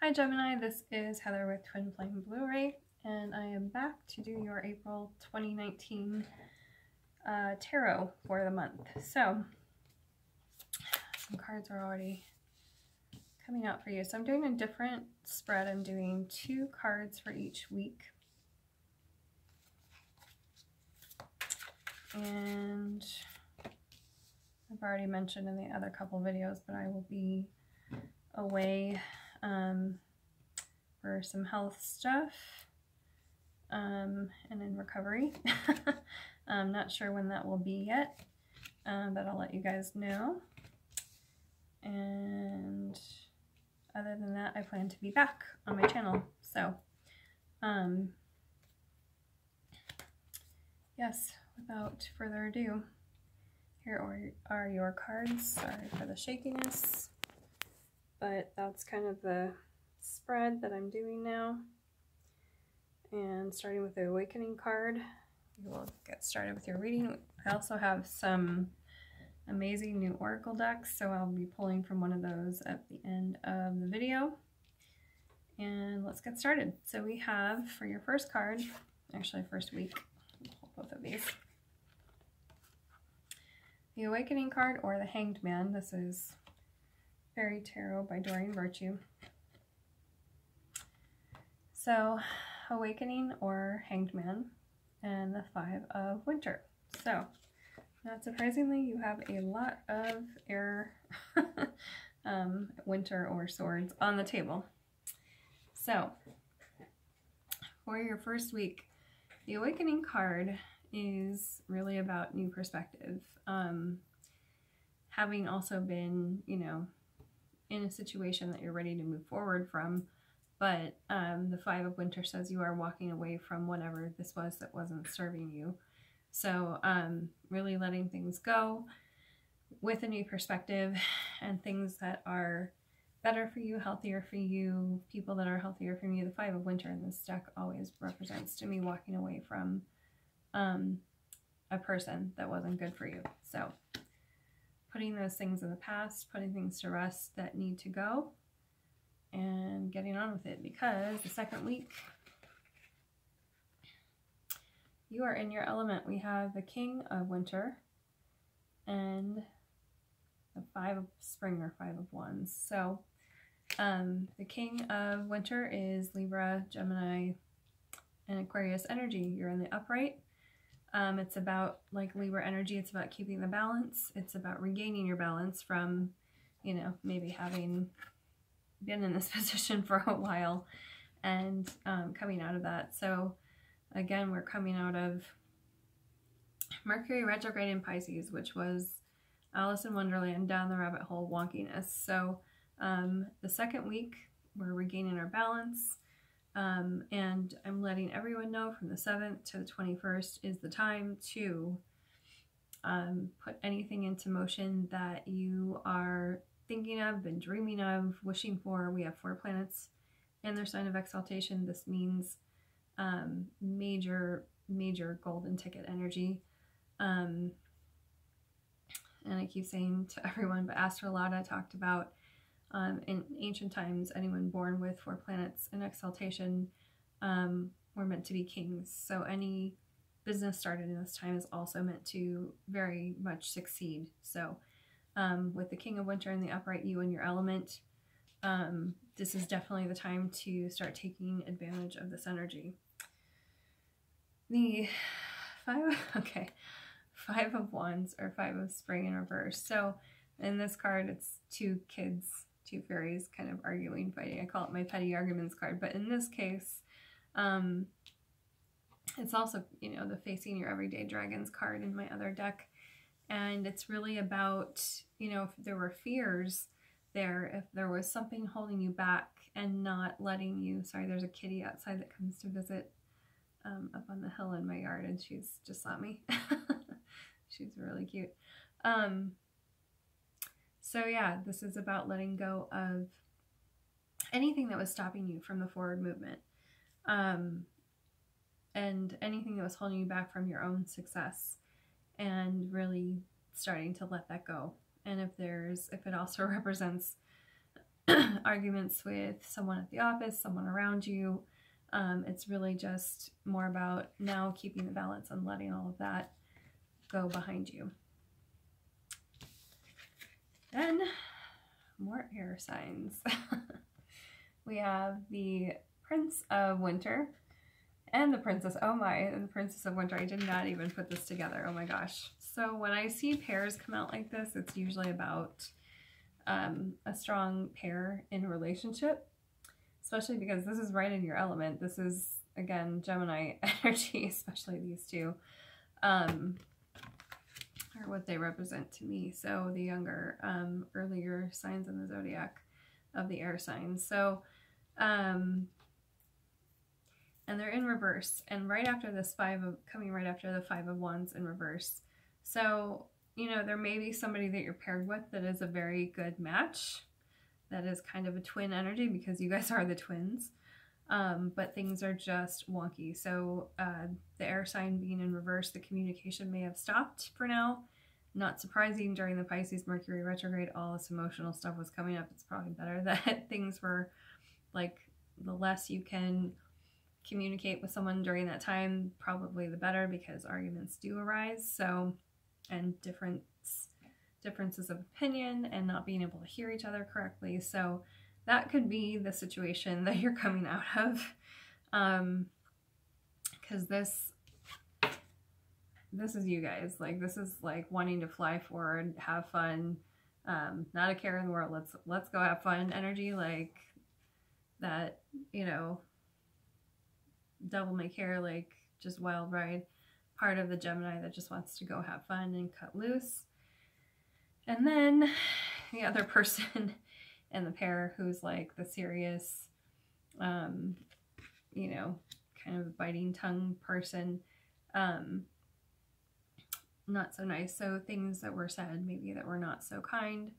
Hi Gemini, this is Heather with Twin Flame Blu-ray, and I am back to do your April 2019 tarot for the month. So, some cards are already coming out for you. So I'm doing a different spread. I'm doing 2 cards for each week. And I've already mentioned in the other couple videos, but I will be away for some health stuff and in recovery. I'm not sure when that will be yet, but I'll let you guys know. And other than that, I plan to be back on my channel. So, yes, without further ado, here are your cards. Sorry for the shakiness, but that's kind of the spread that I'm doing now. And starting with the Awakening card, you will get started with your reading. I also have some amazing new oracle decks, so I'll be pulling from one of those at the end of the video. And let's get started. So we have, for your first card, actually first week, I'll pull both of these. The Awakening card, or the Hanged Man. This is Fairy Tarot by Doreen Virtue. So, Awakening or Hanged Man, and the 5 of Winter. So, not surprisingly, you have a lot of air, winter or swords on the table. So, for your first week, the Awakening card is really about new perspective. Having also been, you know, in a situation that you're ready to move forward from, but the 5 of Winter says you are walking away from whatever this was that wasn't serving you. So really letting things go with a new perspective and things that are better for you, healthier for you, people that are healthier for you. The 5 of Winter in this deck always represents to me walking away from a person that wasn't good for you. So putting those things in the past, putting things to rest that need to go, and getting on with it, because the second week you are in your element. We have the King of Winter and the 5 of Spring, or 5 of Wands. So the King of Winter is Libra, Gemini, and Aquarius energy. You're in the upright. It's about, like Libra energy, it's about keeping the balance. It's about regaining your balance from, you know, maybe having been in this position for a while and coming out of that. So again, we're coming out of Mercury retrograde in Pisces, which was Alice in Wonderland, down the rabbit hole wonkiness. So the second week, we're regaining our balance. And I'm letting everyone know from the 7th to the 21st is the time to put anything into motion that you are thinking of, been dreaming of, wishing for. We have 4 planets in their sign of exaltation. This means major golden ticket energy. And I keep saying to everyone, but Astrological talked about in ancient times, anyone born with 4 planets in exaltation were meant to be kings. So any business started in this time is also meant to very much succeed. So with the King of Winter in the upright, you in your element, this is definitely the time to start taking advantage of this energy. The 5 of Wands, or 5 of Spring in reverse. So in this card, it's 2 kids, 2 fairies kind of arguing, fighting. I call it my petty arguments card, but in this case, it's also, you know, the facing your everyday dragons card in my other deck. And it's really about, you know, if there were fears there, if there was something holding you back and not letting you, sorry, there's a kitty outside that comes to visit up on the hill in my yard, and she's just saw me. She's really cute. So yeah, this is about letting go of anything that was stopping you from the forward movement, and anything that was holding you back from your own success, and really starting to let that go. And if it also represents arguments with someone at the office, someone around you. It's really just more about now keeping the balance and letting all of that go behind you. Then more air signs. We have the Prince of Winter and the Princess. Oh my, and the Princess of Winter. I did not even put this together. Oh my gosh. So when I see pairs come out like this, it's usually about a strong pair in a relationship, especially because this is right in your element. This is, again, Gemini energy, especially these two, are what they represent to me. So the younger, earlier signs in the zodiac of the air signs. So, and they're in reverse, and right after this coming right after the Five of Wands in reverse. So, you know, there may be somebody that you're paired with that is a very good match. That is kind of a twin energy because you guys are the twins. But things are just wonky. So the air sign being in reverse, the communication may have stopped for now. Not surprising, during the Pisces Mercury retrograde, all this emotional stuff was coming up. It's probably better that things were like, the less you can communicate with someone during that time, probably the better, because arguments do arise. So, and differences of opinion and not being able to hear each other correctly. So that could be the situation that you're coming out of. Because this is you guys. Like, this is like wanting to fly forward, have fun, not a care in the world. Let's go have fun energy, like that, you know, devil may care, like just wild ride part of the Gemini that just wants to go have fun and cut loose. And then the other person in the pair who's like the serious, you know, kind of biting tongue person, not so nice. So things that were said, maybe that were not so kind,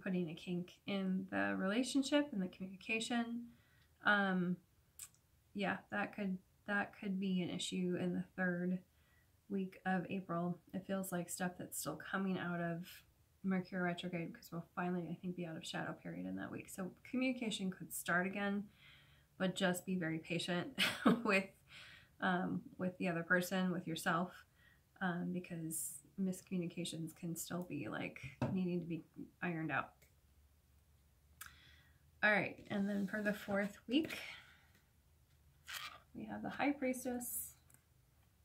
putting a kink in the relationship and the communication. Yeah, that could be an issue in the third week of April. It feels like stuff that's still coming out of Mercury retrograde, because we'll finally, I think, be out of shadow period in that week. So communication could start again, but just be very patient with the other person, with yourself, because miscommunications can still be like needing to be ironed out. All right, and then for the fourth week, we have the High Priestess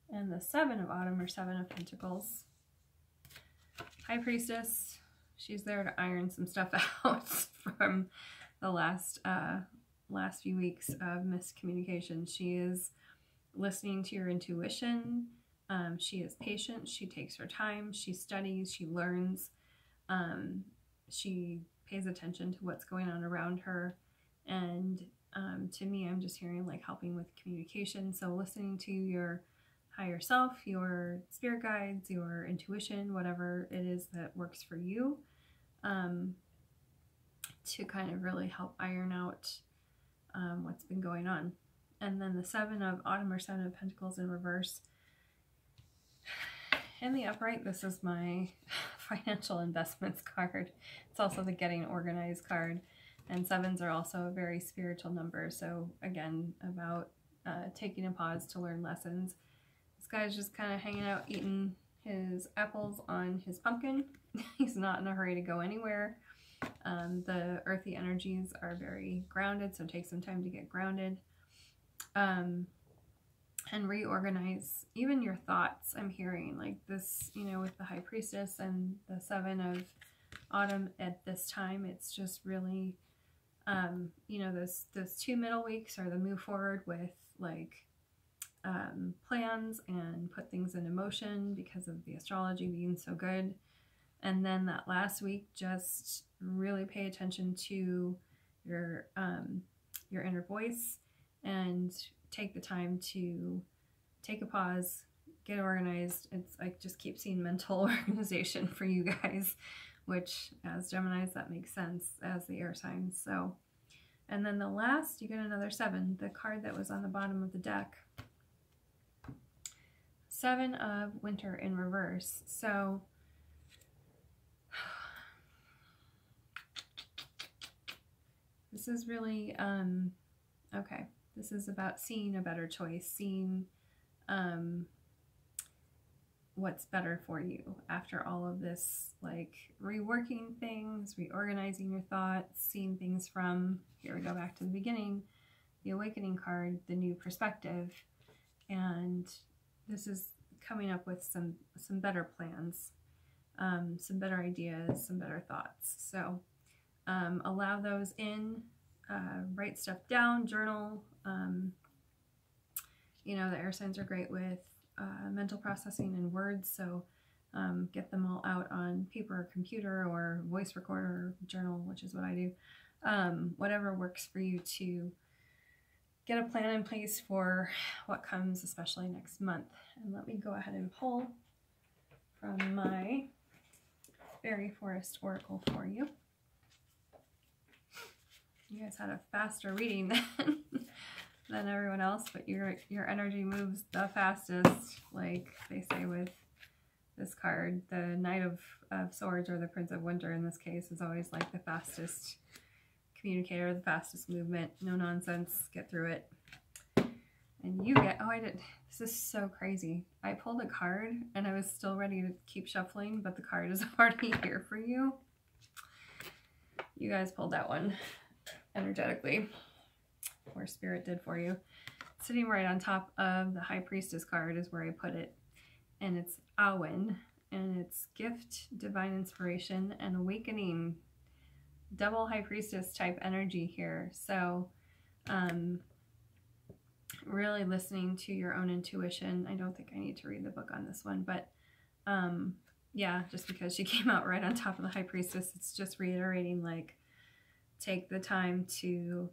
and the Seven of Autumn, or Seven of Pentacles. High Priestess, she's there to iron some stuff out from the last few weeks of miscommunication. She is listening to your intuition. She is patient. She takes her time. She studies. She learns. She pays attention to what's going on around her. And to me, I'm just hearing like helping with communication. So listening to your higher self, your spirit guides, your intuition, whatever it is that works for you, to kind of really help iron out what's been going on. And then the Seven of Autumn, or Seven of Pentacles in reverse. In the upright, this is my financial investments card. It's also the getting organized card. And sevens are also a very spiritual number. So again, about taking a pause to learn lessons. This guy's just kind of hanging out, eating his apples on his pumpkin. He's not in a hurry to go anywhere. The earthy energies are very grounded, so take some time to get grounded. And reorganize even your thoughts. I'm hearing like this, you know, with the High Priestess and the Seven of Autumn at this time. It's just really, you know, those 2 middle weeks are the move forward with like plans and put things into motion because of the astrology being so good. And then that last week, just really pay attention to your inner voice and take the time to take a pause, get organized. It's I just keep seeing mental organization for you guys, which as Geminis, that makes sense as the air signs. So, and then the last, you get another 7, the card that was on the bottom of the deck. 7 of Winter in reverse. So This is really, okay, this is about seeing a better choice, seeing what's better for you after all of this, like reworking things, reorganizing your thoughts, seeing things from, here we go back to the beginning, the awakening card, the new perspective. And this is coming up with some better plans, some better ideas, some better thoughts. So allow those in, write stuff down, journal. You know, the air signs are great with mental processing and words, so get them all out on paper or computer or voice recorder or journal, which is what I do. Whatever works for you to get a plan in place for what comes, especially next month. And let me go ahead and pull from my Fairy Forest Oracle for you. You guys had a faster reading than everyone else, but your energy moves the fastest, like they say with this card. The Knight of Swords, or the Prince of Winter in this case, is always like the fastest communicator, the fastest movement, no nonsense, get through it. And you get, oh, I did, this is so crazy. I pulled a card and I was still ready to keep shuffling, but the card is already here for you. You guys pulled that one energetically, or Spirit did for you. Sitting right on top of the High Priestess card is where I put it. And it's Awen, and it's gift, divine inspiration, and awakening. Double High Priestess type energy here. So really listening to your own intuition. I don't think I need to read the book on this one, but yeah, just because she came out right on top of the High Priestess, it's just reiterating, like, take the time to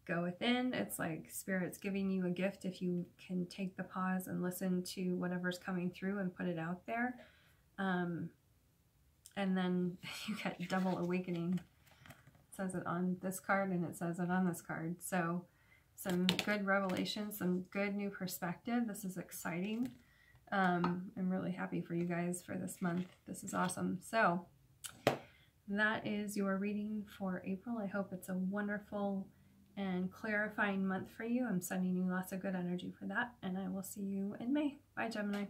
go within. It's like Spirit's giving you a gift if you can take the pause and listen to whatever's coming through and put it out there. And then you get double awakening. It says it on this card and it says it on this card. So some good revelation, some good new perspective. This is exciting. I'm really happy for you guys for this month. This is awesome. So that is your reading for April. I hope it's a wonderful and clarifying month for you. I'm sending you lots of good energy for that, and I will see you in May. Bye, Gemini.